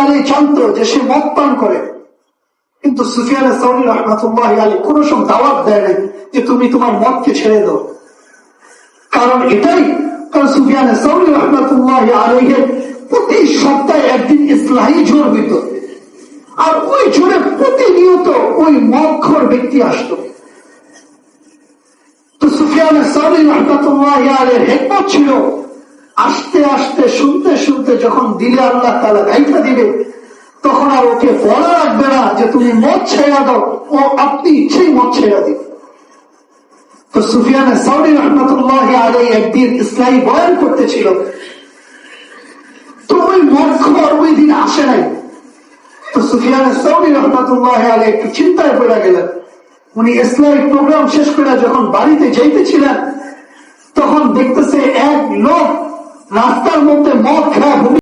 আলাইহি জানতো যে সে মদ পান করে, কিন্তু সুফিয়ান সাউরি রাহমাতুল্লাহি আলাইহি কোনো সময় দাওয়াত দেয় নাই যে তুমি তোমার মদকে ছেড়ে দাও। কারণ এটাই, কারণ সুফিয়ান সাউরি রাহমাতুল্লাহি আলাইহি প্রতি সপ্তাহে একদিন ইসলাহি জোর হইত, আর ওই জোরে প্রতিনিয়ত ওই মদখোর ব্যক্তি আসতো। তো সুফিয়ান সাউরি রাহমাতুল্লাহি আলাইহির হিকমত ছিল, আস্তে আস্তে শুনতে শুনতে যখন দিলে আল্লাহ তাআলা গাইতা দিবে, তখন আর ওকে বলা লাগবে না যে তুমি মদ ছেড়ে দাও, ও আপনি ইচ্ছেই মদ ছেড়ে দিবে। তো সুফিয়ান সাউরি রাহমাতুল্লাহি আলাইহি একদিন ইসলাহি বয়ান করতেছিল, তো ওই মদখোর ওই দিন আসে নাই। তো সুফিয়ান সাউরি রাহমাতুল্লাহি আলাইহি একটু চিন্তায় পড়ে গেলেন। উনি ইসলামিক প্রোগ্রাম শেষ করে যখন বাড়িতে যাইতেছিলেন, তখন দেখতেছে এক লোক রাস্তার মধ্যে মদ খায়